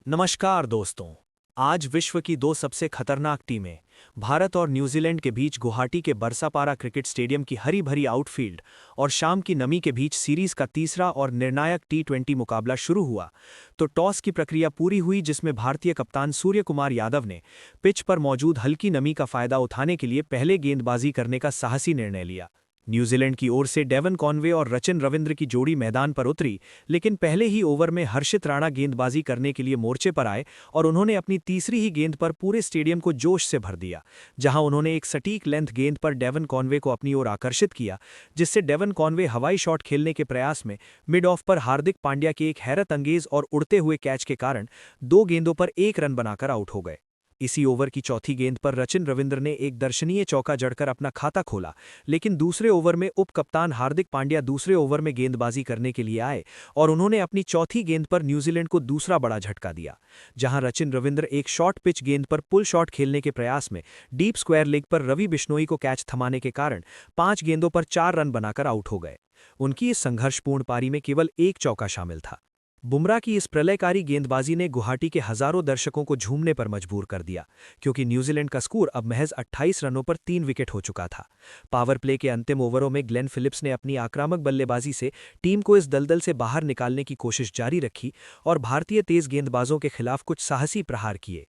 नमस्कार दोस्तों। आज विश्व की दो सबसे खतरनाक टीमें भारत और न्यूजीलैंड के बीच गुवाहाटी के बरसापारा क्रिकेट स्टेडियम की हरी भरी आउटफील्ड और शाम की नमी के बीच सीरीज का तीसरा और निर्णायक टी20 मुकाबला शुरू हुआ तो टॉस की प्रक्रिया पूरी हुई, जिसमें भारतीय कप्तान सूर्य कुमार यादव ने पिच पर मौजूद हल्की नमी का फायदा उठाने के लिए पहले गेंदबाजी करने का साहसी निर्णय लिया। न्यूजीलैंड की ओर से डेवन कॉनवे और रचिन रविंद्र की जोड़ी मैदान पर उतरी, लेकिन पहले ही ओवर में हर्षित राणा गेंदबाजी करने के लिए मोर्चे पर आए और उन्होंने अपनी तीसरी ही गेंद पर पूरे स्टेडियम को जोश से भर दिया, जहां उन्होंने एक सटीक लेंथ गेंद पर डेवन कॉनवे को अपनी ओर आकर्षित किया, जिससे डेवन कॉनवे हवाई शॉट खेलने के प्रयास में मिड ऑफ पर हार्दिक पांड्या के एक हैरत अंगेज और उड़ते हुए कैच के कारण 2 गेंदों पर 1 रन बनाकर आउट हो गए। इसी ओवर की चौथी गेंद पर रचिन रविंद्र ने एक दर्शनीय चौका जड़कर अपना खाता खोला, लेकिन दूसरे ओवर में उप कप्तान हार्दिक पांड्या दूसरे ओवर में गेंदबाजी करने के लिए आए और उन्होंने अपनी चौथी गेंद पर न्यूजीलैंड को दूसरा बड़ा झटका दिया, जहां रचिन रविंद्र एक शॉर्ट पिच गेंद पर पुल शॉट खेलने के प्रयास में डीप स्क्वायर लेग पर रवि बिश्नोई को कैच थमाने के कारण 5 गेंदों पर 4 रन बनाकर आउट हो गए। उनकी इस संघर्षपूर्ण पारी में केवल एक चौका शामिल था। बुमराह की इस प्रलयकारी गेंदबाजी ने गुवाहाटी के हजारों दर्शकों को झूमने पर मजबूर कर दिया, क्योंकि न्यूजीलैंड का स्कोर अब महज 28 रनों पर 3 विकेट हो चुका था। पावर प्ले के अंतिम ओवरों में ग्लेन फिलिप्स ने अपनी आक्रामक बल्लेबाजी से टीम को इस दलदल से बाहर निकालने की कोशिश जारी रखी और भारतीय तेज गेंदबाजों के खिलाफ कुछ साहसी प्रहार किए।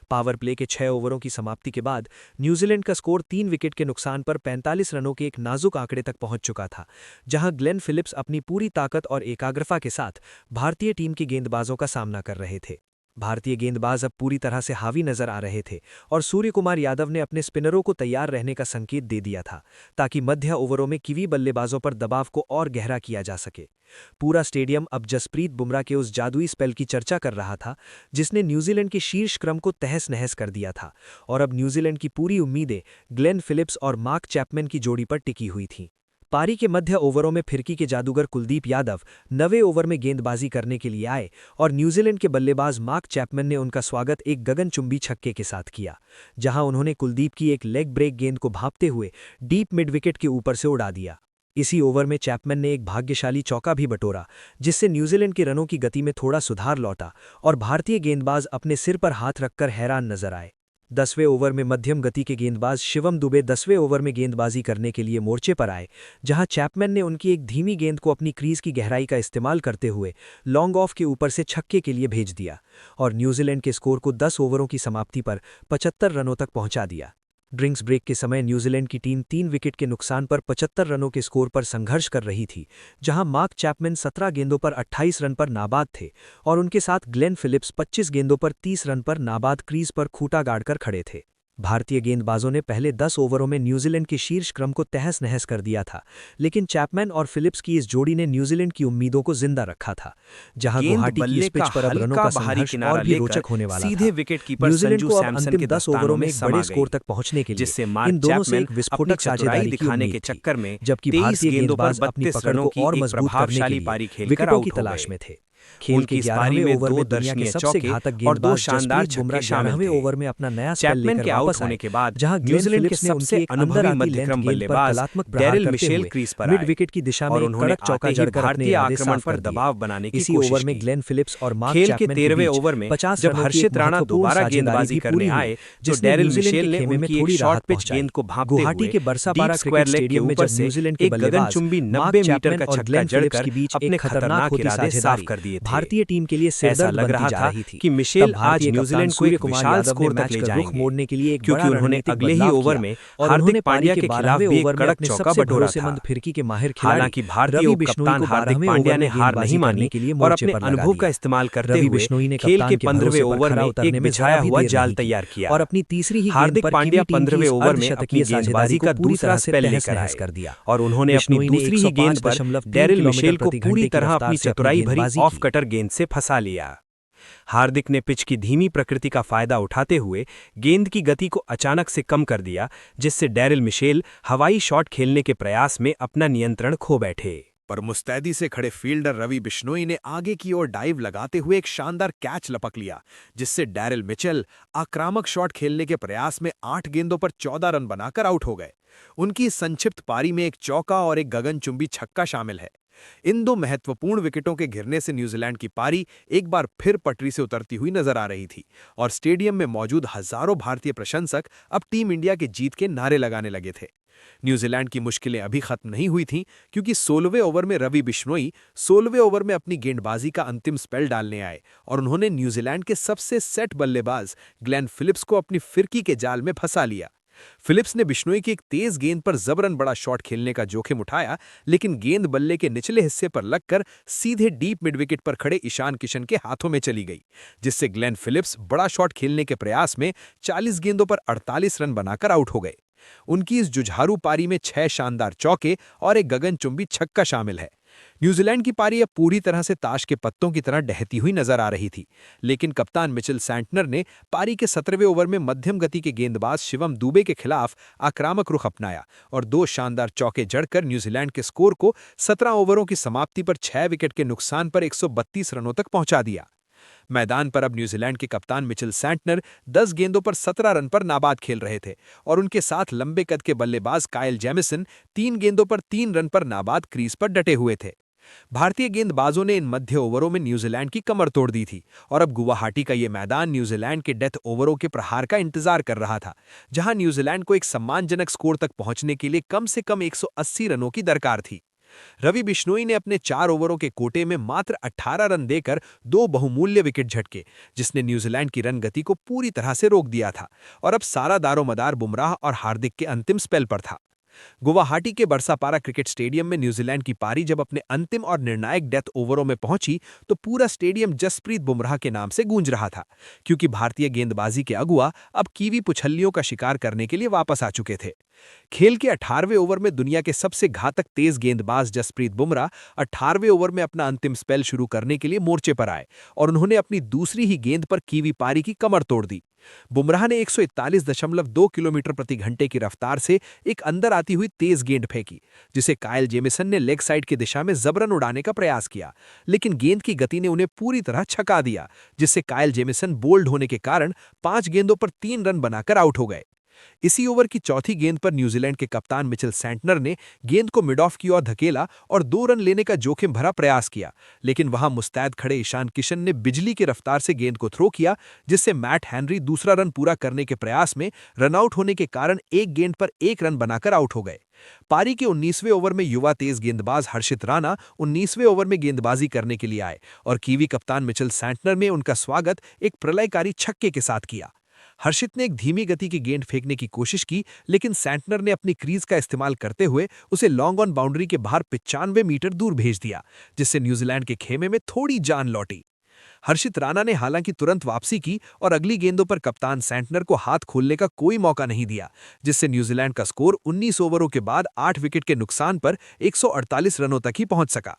पावर प्ले के 6 ओवरों की समाप्ति के बाद न्यूजीलैंड का स्कोर 3 विकेट के नुकसान पर 45 रनों के एक नाजुक आंकड़े तक पहुंच चुका था, जहां ग्लेन फिलिप्स अपनी पूरी ताकत और एकाग्रता के साथ भारतीय टीम के गेंदबाजों का सामना कर रहे थे। भारतीय गेंदबाज अब पूरी तरह से हावी नजर आ रहे थे और सूर्य कुमार यादव ने अपने स्पिनरों को तैयार रहने का संकेत दे दिया था, ताकि मध्य ओवरों में किवी बल्लेबाजों पर दबाव को और गहरा किया जा सके। पूरा स्टेडियम अब जसप्रीत बुमराह के उस जादुई स्पेल की चर्चा कर रहा था, जिसने न्यूजीलैंड के शीर्ष क्रम को तहस-नहस कर दिया था, और अब न्यूजीलैंड की पूरी उम्मीदें ग्लेन फिलिप्स और मार्क चैपमैन की जोड़ी पर टिकी हुई थीं। पारी के मध्य ओवरों में फिरकी के जादूगर कुलदीप यादव 9वें ओवर में गेंदबाजी करने के लिए आए और न्यूजीलैंड के बल्लेबाज मार्क चैपमैन ने उनका स्वागत एक गगनचुंबी छक्के के साथ किया, जहां उन्होंने कुलदीप की एक लेग ब्रेक गेंद को भांपते हुए डीप मिड विकेट के ऊपर से उड़ा दिया। इसी ओवर में चैपमैन ने एक भाग्यशाली चौका भी बटोरा, जिससे न्यूजीलैंड के रनों की गति में थोड़ा सुधार लौटा और भारतीय गेंदबाज अपने सिर पर हाथ रखकर हैरान नजर आए। 10वें ओवर में मध्यम गति के गेंदबाज शिवम दुबे 10वें ओवर में गेंदबाजी करने के लिए मोर्चे पर आए, जहां चैपमैन ने उनकी एक धीमी गेंद को अपनी क्रीज की गहराई का इस्तेमाल करते हुए लॉन्ग ऑफ के ऊपर से छक्के के लिए भेज दिया और न्यूजीलैंड के स्कोर को 10 ओवरों की समाप्ति पर 75 रनों तक पहुंचा दिया। ड्रिंक्स ब्रेक के समय न्यूजीलैंड की टीम 3 विकेट के नुकसान पर 75 रनों के स्कोर पर संघर्ष कर रही थी, जहां मार्क चैपमैन 17 गेंदों पर 28 रन पर नाबाद थे और उनके साथ ग्लेन फिलिप्स 25 गेंदों पर 30 रन पर नाबाद क्रीज पर खूंटा गाड़कर खड़े थे। भारतीय गेंदबाजों ने पहले 10 ओवरों में न्यूजीलैंड के शीर्ष क्रम को तहस-नहस कर दिया था, लेकिन चैपमैन और फिलिप्स की इस जोड़ी ने न्यूजीलैंड की उम्मीदों को जिंदा रखा था, जहां गुवाहाटी की इस पिच पर अब रनों का संघर्ष और भी रोचक होने वाला था। सीधे विकेटकीपर संजू सैमसन के 10 ओवरों में एक बड़े स्कोर तक पहुंचने के लिए इन दोनों से एक विस्फोटक साझेदारी दिखाने के चक्कर में, जबकि भारतीय गेंदबाज अपनी पकड़ को और मजबूत करने के लिए विकेटों की तलाश में थे। खेल के 11वें ओवर में दुनिया के सबसे घातक गेंदबाज शानदार बुमराह 11वें ओवर में अपना नया स्पेल लेकर वापस आए, जहां न्यूजीलैंड के सबसे अनुभवी मध्यक्रम बल्लेबाज डेरिल मिशेल क्रीज पर मिड विकेट की दिशा में कड़क चौका जड़कर भारतीय आक्रमण पर दबाव बनाने की कोशिश की। इसी ओवर में ग्लेन फिलिप्स और मार्क चैपमैन के 13वें ओवर में 50 जब हर्षित राणा दोबारा गेंदबाजी करने आए, तो डेरिल मिशेल ने उनकी एक शॉर्ट पिच गेंद को भांपते हुए गुवाहाटी के बरसापारा क्रिकेट स्टेडियम में जब न्यूजीलैंड के बल्लेबाज 90 मीटर का छक्का जड़कर अपने खतरनाक इरादे साफ कर दिए थे। भारतीय टीम के लिए ऐसा लग रहा था कि मिशेल आज न्यूजीलैंड को एक विशाल स्कोर तक ले जाएंगे, मोड़ने के लिए क्योंकि उन्होंने अगले ही ओवर में हार्दिक पांड्या के खिलाफ भी एक कड़क चौका बटोरा था। फिरकी के माहिर हालांकि भारतीय कप्तान हार्दिक पांड्या ने हार नहीं मानी और अपने अनुभव का इस्तेमाल करते हुए खेल के 15वें ओवर में एक बिछाया हुआ जाल तैयार किया और अपनी तीसरी ही हार्दिक पांड्या 15वें ओवर में अपनी गेंदबाजी का दूसरा स्पेल लेकर आए और उन्होंने अपनी दूसरी ही गेंद पर डेरिल मिशेल को पूरी तरह अपनी चतुराई भरी ऑफ कटर गेंद से फंसा लिया। हार्दिक ने पिच की धीमी प्रकृति का फायदा उठाते हुए गेंद की गति को अचानक से कम कर दिया, जिससे डेरिल मिशेल हवाई शॉट खेलने के प्रयास में अपना नियंत्रण खो बैठे। पर मुस्तैदी से खड़े फील्डर रवि बिश्नोई ने आगे की ओर डाइव लगाते हुए एक शानदार कैच लपक लिया, जिससे डेरिल मिचेल आक्रामक शॉट खेलने के प्रयास में 8 गेंदों पर 14 रन बनाकर आउट हो गए। उनकी संक्षिप्त पारी में एक चौका और एक गगनचुंबी छक्का शामिल है। इन दो महत्वपूर्ण विकेटों के गिरने से न्यूजीलैंड की पारी एक बार फिर पटरी से उतरती हुई नजर आ रही थी और स्टेडियम में मौजूद हजारों भारतीय प्रशंसक अब टीम इंडिया के जीत के नारे लगाने लगे थे। न्यूजीलैंड की मुश्किलें अभी खत्म नहीं हुई थीं क्योंकि 16वें ओवर में रवि बिश्नोई 16वें ओवर में अपनी गेंदबाजी का अंतिम स्पेल डालने आए और उन्होंने न्यूजीलैंड के सबसे सेट बल्लेबाज ग्लेन फिलिप्स को अपनी फिरकी के जाल में फंसा लिया। फिलिप्स ने बिश्नोई की एक तेज गेंद पर जबरन बड़ा शॉट खेलने का जोखिम उठाया, लेकिन गेंद बल्ले के निचले हिस्से पर लगकर सीधे डीप मिड विकेट पर खड़े ईशान किशन के हाथों में चली गई, जिससे ग्लेन फिलिप्स बड़ा शॉट खेलने के प्रयास में 40 गेंदों पर 48 रन बनाकर आउट हो गए। उनकी इस जुझारू पारी में 6 शानदार चौके और एक गगनचुंबी छक्का शामिल है। न्यूजीलैंड की पारी अब पूरी तरह से ताश के पत्तों की तरह डहती हुई नजर आ रही थी, लेकिन कप्तान मिचेल सैंटनर ने पारी के 17वें ओवर में मध्यम गति के गेंदबाज शिवम दुबे के खिलाफ आक्रामक रुख अपनाया और 2 शानदार चौके जड़कर न्यूजीलैंड के स्कोर को 17 ओवरों की समाप्ति पर 6 विकेट के नुकसान पर 132 रनों तक पहुंचा दिया। मैदान पर अब न्यूजीलैंड के कप्तान मिचेल सैंटनर 10 गेंदों पर 17 रन पर नाबाद खेल रहे थे और उनके साथ लंबे कद के बल्लेबाज काइल जेमिसन 3 गेंदों पर 3 रन पर नाबाद क्रीज पर डटे हुए थे। भारतीय गेंदबाजों ने इन मध्य ओवरों में न्यूजीलैंड की कमर तोड़ दी थी और अब गुवाहाटी का ये मैदान न्यूजीलैंड के डेथ ओवरों के प्रहार का इंतजार कर रहा था, जहां न्यूजीलैंड को एक सम्मानजनक स्कोर तक पहुंचने के लिए कम से कम 180 रनों की दरकार थी। रवि बिश्नोई ने अपने 4 ओवरों के कोटे में मात्र 18 रन देकर 2 बहुमूल्य विकेट झटके, जिसने न्यूजीलैंड की रन गति को पूरी तरह से रोक दिया था और अब सारा दारोमदार बुमराह और हार्दिक के अंतिम स्पेल पर था। गुवाहाटी के बरसापारा क्रिकेट स्टेडियम में न्यूजीलैंड की पारी जब अपने अंतिम और निर्णायक डेथ ओवरों में पहुंची तो पूरा स्टेडियम जसप्रीत बुमराह के नाम से गूंज रहा था, क्योंकि भारतीय गेंदबाजी के अगुआ अब कीवी पुछल्लियों का शिकार करने के लिए वापस आ चुके थे। खेल के 18वें ओवर में दुनिया के सबसे घातक तेज गेंदबाज जसप्रीत बुमराह 18वें ओवर में अपना अंतिम स्पेल शुरू करने के लिए मोर्चे पर आए और उन्होंने अपनी दूसरी ही गेंद पर कीवी पारी की कमर तोड़ दी। बुमराह ने 141.2 किलोमीटर प्रति घंटे की रफ्तार से एक अंदर आती हुई तेज गेंद फेंकी, जिसे काइल जेमिसन ने लेग साइड की दिशा में जबरन उड़ाने का प्रयास किया, लेकिन गेंद की गति ने उन्हें पूरी तरह छका दिया, जिससे काइल जेमिसन बोल्ड होने के कारण 5 गेंदों पर 3 रन बनाकर आउट हो गए। इसी ओवर की चौथी गेंद पर न्यूजीलैंड के कप्तान मिचेल सैंटनर ने गेंद को मिड ऑफ की ओर धकेला और 2 रन लेने का जोखिम भरा प्रयास किया, लेकिन वहां मुस्तैद खड़े ईशान किशन ने बिजली की रफ्तार से गेंद को थ्रो किया, जिससे मैट हेनरी दूसरा रन पूरा करने के प्रयास में रनआउट होने के कारण एक गेंद पर 1 रन बनाकर आउट हो गए। पारी के 19वें ओवर में युवा तेज गेंदबाज हर्षित राणा 19वें ओवर में गेंदबाजी करने के लिए आए और कीवी कप्तान मिचेल सैंटनर ने उनका स्वागत एक प्रलयकारी छक्के के साथ किया। हर्षित ने एक धीमी गति की गेंद फेंकने की कोशिश की, लेकिन सैंटनर ने अपनी क्रीज का इस्तेमाल करते हुए उसे लॉन्ग ऑन बाउंड्री के बाहर 95 मीटर दूर भेज दिया, जिससे न्यूजीलैंड के खेमे में थोड़ी जान लौटी। हर्षित राणा ने हालांकि तुरंत वापसी की और अगली गेंदों पर कप्तान सैंटनर को हाथ खोलने का कोई मौका नहीं दिया, जिससे न्यूजीलैंड का स्कोर 19 ओवरों के बाद 8 विकेट के नुकसान पर 148 रनों तक ही पहुंच सका।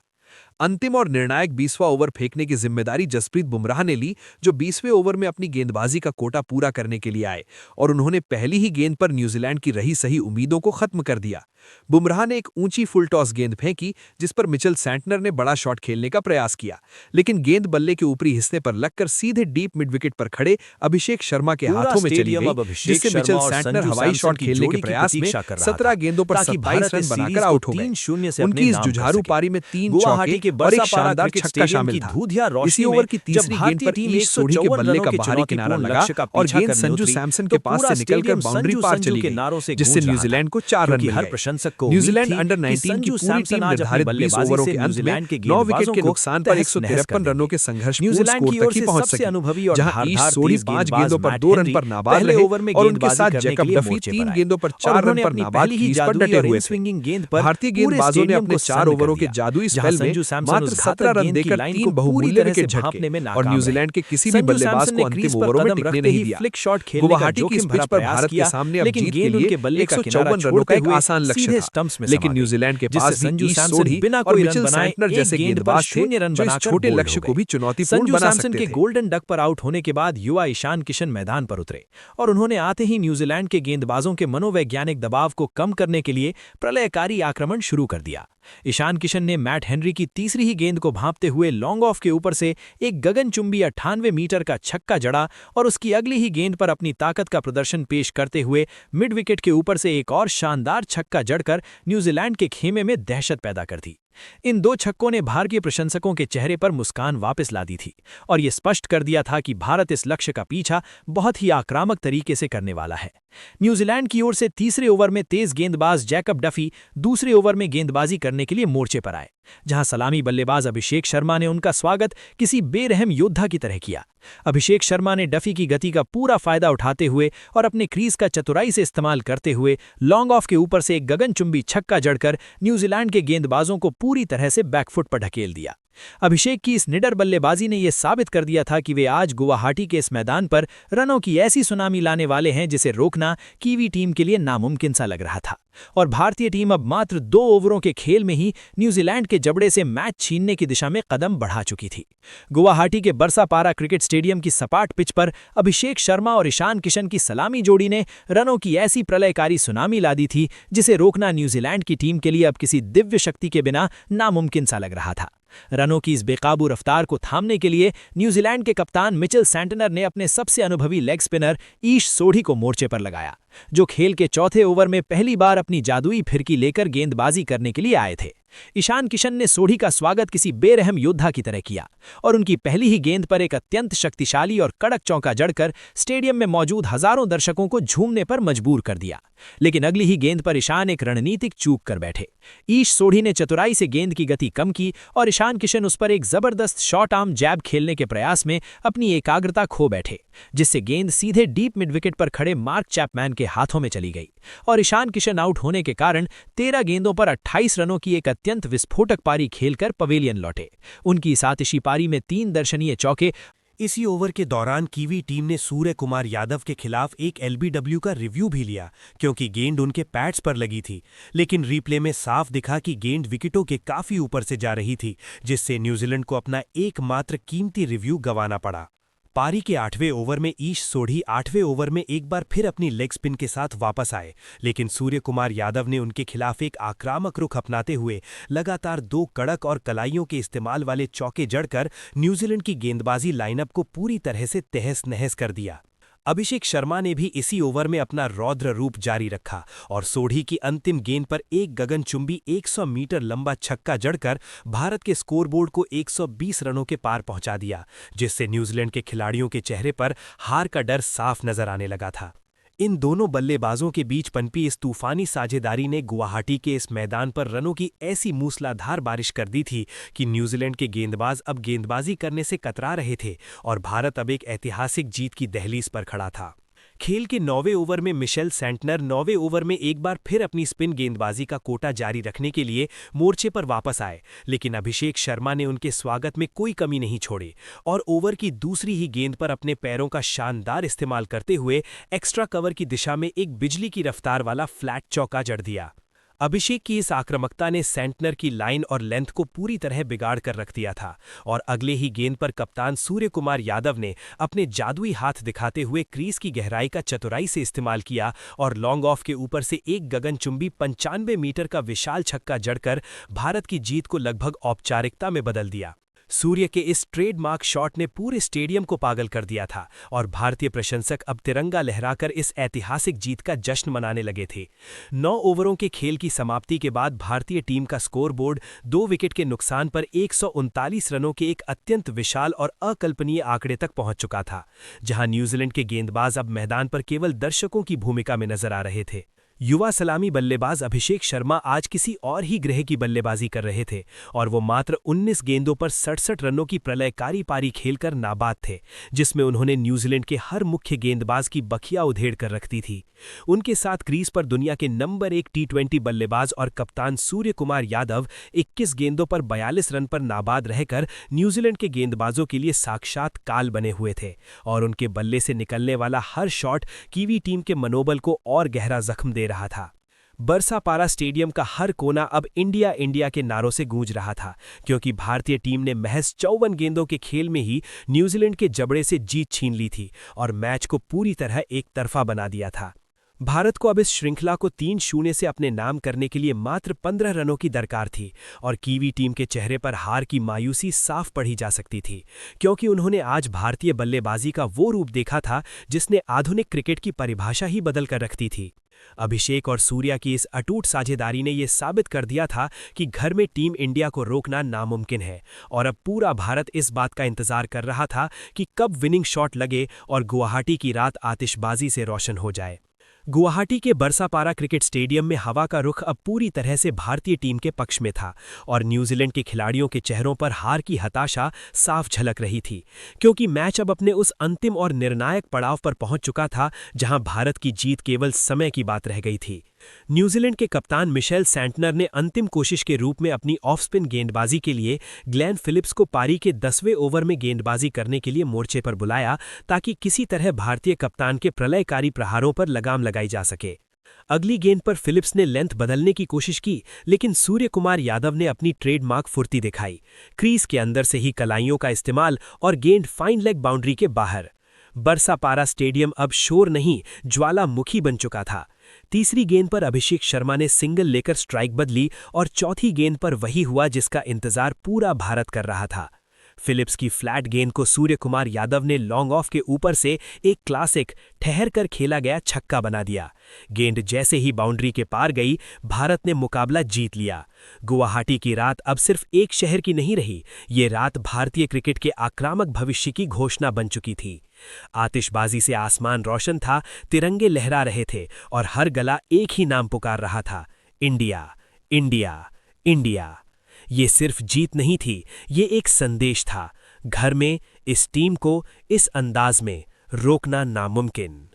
अंतिम और निर्णायक 20वां ओवर फेंकने की जिम्मेदारी जसप्रीत बुमराह ने ली, जो 20वें ओवर में अपनी गेंदबाजी का कोटा पूरा करने के लिए आए और उन्होंने पहली ही गेंद पर न्यूजीलैंड की रही सही उम्मीदों को खत्म कर दिया। बुमराह ने एक ऊंची फुल टॉस गेंद फेंकी, जिस पर मिचेल सैंटनर ने बड़ा शॉट खेलने का प्रयास किया, लेकिन गेंद बल्ले के ऊपरी हिस्से पर लगकर सीधे डीप मिड विकेट पर खड़े अभिषेक शर्मा के हाथों में चली गई, जिससे मिचेल सैंटनर हवाई शॉट खेलने के प्रयास में 17 गेंदों पर 27 रन बनाकर आउट हो गए। उनकी इस जुझारू पारी में 3 चौके और एक शानदार छक्का शामिल था। इसी ओवर की तीसरी गेंद पर ईश सोढ़ी के बल्ले का बाहरी किनारा लगा और गेंद संजू सैमसन के पास से निकलकर बाउंड्री पार चली गई, जिससे न्यूजीलैंड को 4 रन मिल गए। न्यूजीलैंड अंडर 19 की पूरी टीम निर्धारित 20 ओवरों के अंत में 9 विकेट के नुकसान पर 153 रनों के संघर्षपूर्ण स्कोर तक ही पहुंच सकी, जहां ईश सोढ़ी 5 गेंदों पर 2 रन पर नाबाद रहे और उनके साथ जैकब डफी 3 गेंदों पर 4 रन पर नाबाद क्रीज पर डटे हुए थे। भारतीय गेंदबाजों ने अपने 4 ओवरों के जादुई स्पेल में मात्र 17 रन देकर 3 बहुमूल्य विकेट झटके और न्यूजीलैंड के किसी भी बल्लेबाज को अंतिम ओवरों में टिकने नहीं दिया। गुवाहाटी की इस पिच पर भारत के सामने अब जीत के लिए 154 रनों का एक आसान लक्ष्य था, लेकिन न्यूजीलैंड के पास भी ईश सोढ़ी और मिचेल सैंटनर जैसे गेंदबाज थे जो इस छोटे लक्ष्य को भी चुनौतीपूर्ण बना सकते थे। गोल्डन डक पर आउट होने के बाद युवा ईशान किशन मैदान पर उतरे और उन्होंने आते ही न्यूजीलैंड के गेंदबाजों के मनोवैज्ञानिक दबाव को कम करने के लिए प्रलयकारी आक्रमण शुरू कर दिया। ईशान किशन ने मैट हेनरी की तीसरी ही गेंद को भांपते हुए लॉन्ग ऑफ के ऊपर से एक गगनचुंबी 98 मीटर का छक्का जड़ा और उसकी अगली ही गेंद पर अपनी ताकत का प्रदर्शन पेश करते हुए मिड विकेट के ऊपर से एक और शानदार छक्का जड़कर न्यूजीलैंड के खेमे में दहशत पैदा कर दी। इन 2 छक्कों ने भारतीय प्रशंसकों के चेहरे पर मुस्कान वापस ला दी थी और ये स्पष्ट कर दिया था कि भारत इस लक्ष्य का पीछा बहुत ही आक्रामक तरीके से करने वाला है। न्यूजीलैंड की ओर से तीसरे ओवर में तेज गेंदबाज जैकब डफी दूसरे ओवर में गेंदबाजी करने के लिए मोर्चे पर आए, जहां सलामी बल्लेबाज अभिषेक शर्मा ने उनका स्वागत किसी बेरहम योद्धा की तरह किया। अभिषेक शर्मा ने डफी की गति का पूरा फायदा उठाते हुए और अपने क्रीज का चतुराई से इस्तेमाल करते हुए लॉन्ग ऑफ के ऊपर से एक गगनचुंबी छक्का जड़कर न्यूजीलैंड के गेंदबाजों को पूरी तरह से बैकफुट पर ढकेल दिया। अभिषेक की इस निडर बल्लेबाजी ने यह साबित कर दिया था कि वे आज गुवाहाटी के इस मैदान पर रनों की ऐसी सुनामी लाने वाले हैं जिसे रोकना कीवी टीम के लिए नामुमकिन सा लग रहा था। और भारतीय टीम अब मात्र 2 ओवरों के खेल में ही न्यूजीलैंड के जबड़े से मैच छीनने की दिशा में कदम बढ़ा चुकी थी। गुवाहाटी के बरसापारा क्रिकेट स्टेडियम की सपाट पिच पर अभिषेक शर्मा और ईशान किशन की सलामी जोड़ी ने रनों की ऐसी प्रलयकारी सुनामी ला दी थी जिसे रोकना न्यूजीलैंड की टीम के लिए अब किसी दिव्य शक्ति के बिना नामुमकिन सा लग रहा था। रनों की इस बेकाबू रफ्तार को थामने के लिए न्यूजीलैंड के कप्तान मिचेल सैंटनर ने अपने सबसे अनुभवी लेग स्पिनर ईश सोढ़ी को मोर्चे पर लगाया, जो खेल के चौथे ओवर में पहली बार अपनी जादुई फिरकी लेकर गेंदबाजी करने के लिए आए थे। ईशान किशन ने सोढ़ी का स्वागत किसी बेरहम योद्धा की तरह किया और उनकी पहली ही गेंद पर एक अत्यंत शक्तिशाली और कड़क चौका जड़कर स्टेडियम में मौजूद हजारों दर्शकों को झूमने पर मजबूर कर दिया। लेकिन अगली ही गेंद पर ईशान एक रणनीतिक चूक कर बैठे। ईश सोढ़ी ने चतुराई से गेंद की गति कम की और ईशान किशन उस पर एक जबरदस्त शॉर्ट आर्म जैब खेलने के प्रयास में अपनी एकाग्रता खो बैठे, जिससे गेंद सीधे डीप मिड विकेट पर खड़े मार्क चैपमैन के हाथों में चली गई और ईशान किशन आउट होने के कारण 13 गेंदों पर 28 रनों की एक अत्यंत विस्फोटक पारी खेलकर पवेलियन लौटे। उनकी इस आतिशी पारी में 3 दर्शनीय चौके। इसी ओवर के दौरान कीवी टीम ने सूर्य कुमार यादव के खिलाफ एक एलबीडब्ल्यू का रिव्यू भी लिया, क्योंकि गेंद उनके पैड्स पर लगी थी। लेकिन रीप्ले में साफ दिखा कि गेंद विकेटों के काफी ऊपर से जा रही थी, जिससे न्यूजीलैंड को अपना एकमात्र कीमती रिव्यू गंवाना पड़ा। पारी के 8वें ओवर में ईश सोढ़ी 8वें ओवर में एक बार फिर अपनी लेग स्पिन के साथ वापस आए, लेकिन सूर्य कुमार यादव ने उनके खिलाफ एक आक्रामक रुख अपनाते हुए लगातार 2 कड़क और कलाइयों के इस्तेमाल वाले चौके जड़कर न्यूजीलैंड की गेंदबाजी लाइनअप को पूरी तरह से तहस नहस कर दिया। अभिषेक शर्मा ने भी इसी ओवर में अपना रौद्र रूप जारी रखा और सोढ़ी की अंतिम गेंद पर एक गगनचुंबी 100 मीटर लंबा छक्का जड़कर भारत के स्कोरबोर्ड को 120 रनों के पार पहुंचा दिया, जिससे न्यूजीलैंड के खिलाड़ियों के चेहरे पर हार का डर साफ नजर आने लगा था। इन दोनों बल्लेबाजों के बीच पनपी इस तूफानी साझेदारी ने गुवाहाटी के इस मैदान पर रनों की ऐसी मूसलाधार बारिश कर दी थी कि न्यूजीलैंड के गेंदबाज अब गेंदबाजी करने से कतरा रहे थे और भारत अब एक ऐतिहासिक जीत की दहलीज पर खड़ा था। खेल के 9वें ओवर में मिचेल सैंटनर 9वें ओवर में एक बार फिर अपनी स्पिन गेंदबाजी का कोटा जारी रखने के लिए मोर्चे पर वापस आए, लेकिन अभिषेक शर्मा ने उनके स्वागत में कोई कमी नहीं छोड़ी और ओवर की दूसरी ही गेंद पर अपने पैरों का शानदार इस्तेमाल करते हुए एक्स्ट्रा कवर की दिशा में एक बिजली की रफ्तार वाला फ्लैट चौका जड़ दिया। अभिषेक की इस आक्रामकता ने सैंटनर की लाइन और लेंथ को पूरी तरह बिगाड़ कर रख दिया था और अगले ही गेंद पर कप्तान सूर्य कुमार यादव ने अपने जादुई हाथ दिखाते हुए क्रीज की गहराई का चतुराई से इस्तेमाल किया और लॉन्ग ऑफ के ऊपर से एक गगनचुंबी 95 मीटर का विशाल छक्का जड़कर भारत की जीत को लगभग औपचारिकता में बदल दिया। सूर्य के इस ट्रेडमार्क शॉट ने पूरे स्टेडियम को पागल कर दिया था और भारतीय प्रशंसक अब तिरंगा लहराकर इस ऐतिहासिक जीत का जश्न मनाने लगे थे। 9 ओवरों के खेल की समाप्ति के बाद भारतीय टीम का स्कोरबोर्ड 2 विकेट के नुकसान पर 139 रनों के एक अत्यंत विशाल और अकल्पनीय आंकड़े तक पहुंच चुका था, जहां न्यूजीलैंड के गेंदबाज अब मैदान पर केवल दर्शकों की भूमिका में नजर आ रहे थे। युवा सलामी बल्लेबाज अभिषेक शर्मा आज किसी और ही ग्रह की बल्लेबाजी कर रहे थे और वो मात्र 19 गेंदों पर 67 रनों की प्रलयकारी पारी खेलकर नाबाद थे, जिसमें उन्होंने न्यूजीलैंड के हर मुख्य गेंदबाज की बखिया उधेड़ कर रख दी थी। उनके साथ क्रीज पर दुनिया के नंबर 1 टी20 बल्लेबाज और कप्तान सूर्य कुमार यादव 21 गेंदों पर 42 रन पर नाबाद रहकर न्यूजीलैंड के गेंदबाजों के लिए साक्षात काल बने हुए थे और उनके बल्ले से निकलने वाला हर शॉट कीवी टीम के मनोबल को और गहरा जख्म दे रहा था। बरसापारा स्टेडियम का हर कोना अब इंडिया इंडिया के नारों से गूंज रहा था, क्योंकि भारतीय टीम ने महज 54 गेंदों के खेल में ही न्यूजीलैंड के जबड़े से जीत छीन ली थी और मैच को पूरी तरह एक तरफा बना दिया था। भारत को अब इस श्रृंखला को 3-0 से अपने नाम करने के लिए मात्र 15 रनों की दरकार थी और कीवी टीम के चेहरे पर हार की मायूसी साफ पढ़ी जा सकती थी, क्योंकि उन्होंने आज भारतीय बल्लेबाजी का वो रूप देखा था जिसने आधुनिक क्रिकेट की परिभाषा ही बदल कर रख दी थी। अभिषेक और सूर्या की इस अटूट साझेदारी ने यह साबित कर दिया था कि घर में टीम इंडिया को रोकना नामुमकिन है और अब पूरा भारत इस बात का इंतजार कर रहा था कि कब विनिंग शॉट लगे और गुवाहाटी की रात आतिशबाजी से रोशन हो जाए। गुवाहाटी के बरसापारा क्रिकेट स्टेडियम में हवा का रुख अब पूरी तरह से भारतीय टीम के पक्ष में था और न्यूजीलैंड के खिलाड़ियों के चेहरों पर हार की हताशा साफ झलक रही थी, क्योंकि मैच अब अपने उस अंतिम और निर्णायक पड़ाव पर पहुंच चुका था जहां भारत की जीत केवल समय की बात रह गई थी। न्यूजीलैंड के कप्तान मिशेल सैंटनर ने अंतिम कोशिश के रूप में अपनी ऑफ स्पिन गेंदबाजी के लिए ग्लेन फिलिप्स को पारी के 10वें ओवर में गेंदबाजी करने के लिए मोर्चे पर बुलाया ताकि किसी तरह भारतीय कप्तान के प्रलयकारी प्रहारों पर लगाम लगाई जा सके। अगली गेंद पर फिलिप्स ने लेंथ बदलने की कोशिश की, लेकिन सूर्य कुमार यादव ने अपनी ट्रेडमार्क फुर्ती दिखाई। क्रीज के अंदर से ही कलाइयों का इस्तेमाल और गेंद फाइन लेग बाउंड्री के बाहर। बरसापारा स्टेडियम अब शोर नहीं, ज्वालामुखी बन चुका था। तीसरी गेंद पर अभिषेक शर्मा ने सिंगल लेकर स्ट्राइक बदली और चौथी गेंद पर वही हुआ जिसका इंतजार पूरा भारत कर रहा था। फिलिप्स की फ्लैट गेंद को सूर्य कुमार यादव ने लॉन्ग ऑफ के ऊपर से एक क्लासिक ठहर कर खेला गया छक्का बना दिया। गेंद जैसे ही बाउंड्री के पार गई, भारत ने मुकाबला जीत लिया। गुवाहाटी की रात अब सिर्फ एक शहर की नहीं रही, ये रात भारतीय क्रिकेट के आक्रामक भविष्य की घोषणा बन चुकी थी। आतिशबाजी से आसमान रोशन था, तिरंगे लहरा रहे थे और हर गला एक ही नाम पुकार रहा था, इंडिया, इंडिया, इंडिया। ये सिर्फ जीत नहीं थी, ये एक संदेश था। घर में इस टीम को इस अंदाज में रोकना नामुमकिन।